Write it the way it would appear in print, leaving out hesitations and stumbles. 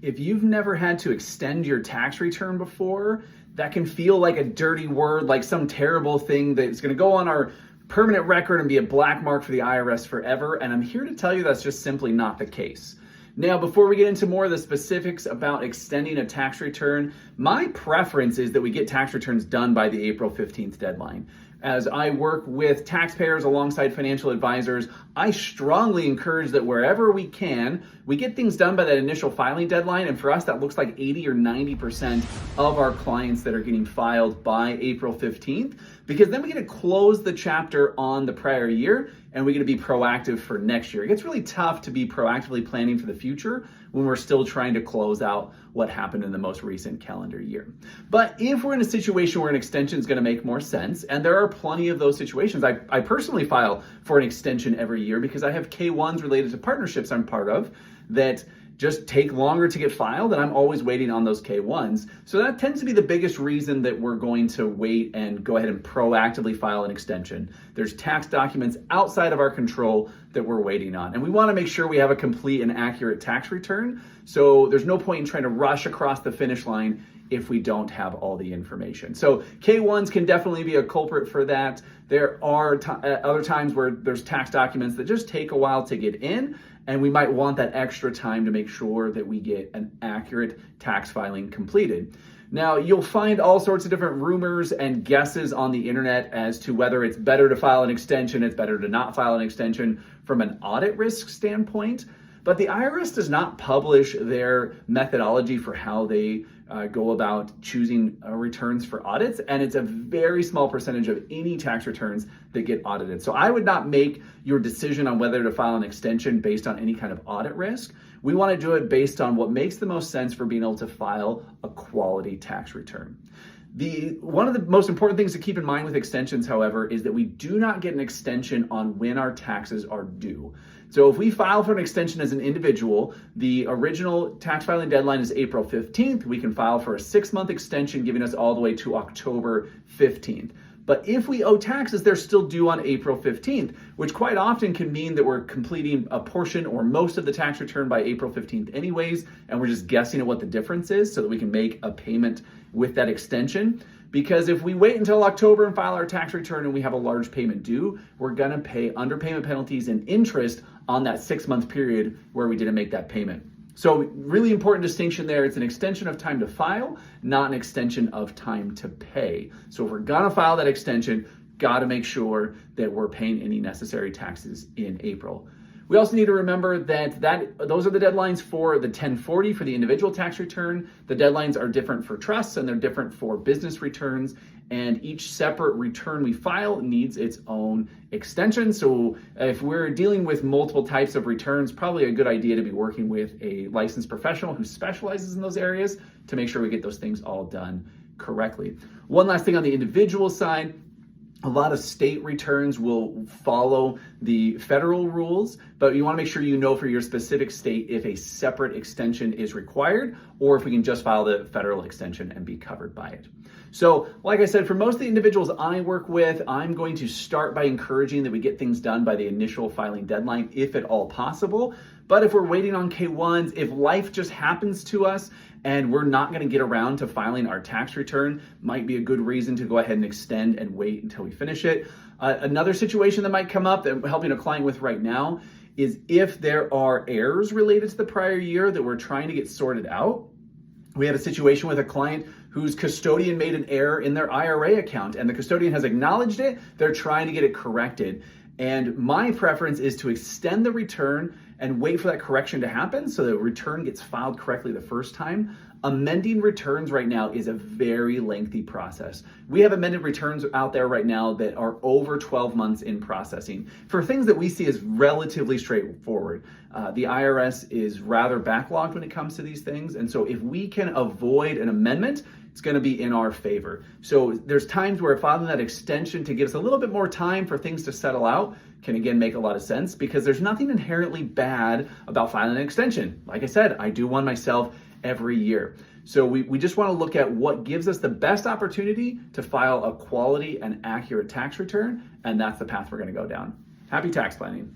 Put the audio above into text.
If you've never had to extend your tax return before, that can feel like a dirty word, like some terrible thing that's going to go on our permanent record and be a black mark for the IRS forever. And I'm here to tell you that's just simply not the case. Now, before we get into more of the specifics about extending a tax return, my preference is that we get tax returns done by the April 15th deadline. As I work with taxpayers alongside financial advisors, I strongly encourage that wherever we can, we get things done by that initial filing deadline. And for us, that looks like 80 or 90% of our clients that are getting filed by April 15th, because then we get to close the chapter on the prior year and we get to be proactive for next year. It gets really tough to be proactively planning for the future when we're still trying to close out what happened in the most recent calendar year. But if we're in a situation where an extension is going to make more sense, and there are plenty of those situations, I personally file for an extension every year because I have K-1s related to partnerships I'm part of that just take longer to get filed, and I'm always waiting on those K-1s. So that tends to be the biggest reason that we're going to wait and go ahead and proactively file an extension. There's tax documents outside of our control that we're waiting on. And we want to make sure we have a complete and accurate tax return. So there's no point in trying to rush across the finish line if we don't have all the information. So K-1s can definitely be a culprit for that. There are other times where there's tax documents that just take a while to get in, and we might want that extra time to make sure that we get an accurate tax filing completed. Now, you'll find all sorts of different rumors and guesses on the internet as to whether it's better to file an extension, it's better to not file an extension from an audit risk standpoint. But the IRS does not publish their methodology for how they go about choosing returns for audits, and it's a very small percentage of any tax returns that get audited. So I would not make your decision on whether to file an extension based on any kind of audit risk. We want to do it based on what makes the most sense for being able to file a quality tax return. One of the most important things to keep in mind with extensions, however, is that we do not get an extension on when our taxes are due. So if we file for an extension as an individual, the original tax filing deadline is April 15th. We can file for a 6-month extension, giving us all the way to October 15th. But if we owe taxes, they're still due on April 15th, which quite often can mean that we're completing a portion or most of the tax return by April 15th anyways, and we're just guessing at what the difference is so that we can make a payment with that extension. Because if we wait until October and file our tax return and we have a large payment due, we're gonna pay underpayment penalties and interest on that 6-month period where we didn't make that payment. So really important distinction there. It's an extension of time to file, not an extension of time to pay. So if we're gonna file that extension, gotta make sure that we're paying any necessary taxes in April. We also need to remember that those are the deadlines for the 1040 for the individual tax return. The deadlines are different for trusts and they're different for business returns. And each separate return we file needs its own extension. So if we're dealing with multiple types of returns, probably a good idea to be working with a licensed professional who specializes in those areas to make sure we get those things all done correctly. One last thing on the individual side. A lot of state returns will follow the federal rules, but you want to make sure you know for your specific state if a separate extension is required or if we can just file the federal extension and be covered by it. So, like I said, for most of the individuals I work with, I'm going to start by encouraging that we get things done by the initial filing deadline, if at all possible. But if we're waiting on K-1s, if life just happens to us and we're not going to get around to filing our tax return, might be a good reason to go ahead and extend and wait until we finish it. Another situation that might come up that I'm helping a client with right now is if there are errors related to the prior year that we're trying to get sorted out. We had a situation with a client whose custodian made an error in their IRA account and the custodian has acknowledged it. They're trying to get it corrected. And my preference is to extend the return and wait for that correction to happen so the return gets filed correctly the first time. Amending returns right now is a very lengthy process. We have amended returns out there right now that are over 12 months in processing for things that we see as relatively straightforward. The IRS is rather backlogged when it comes to these things. And so if we can avoid an amendment, it's going to be in our favor. So there's times where filing that extension to give us a little bit more time for things to settle out can again make a lot of sense because there's nothing inherently bad about filing an extension. Like I said, I do one myself every year. So we just want to look at what gives us the best opportunity to file a quality and accurate tax return, and that's the path we're going to go down. Happy tax planning.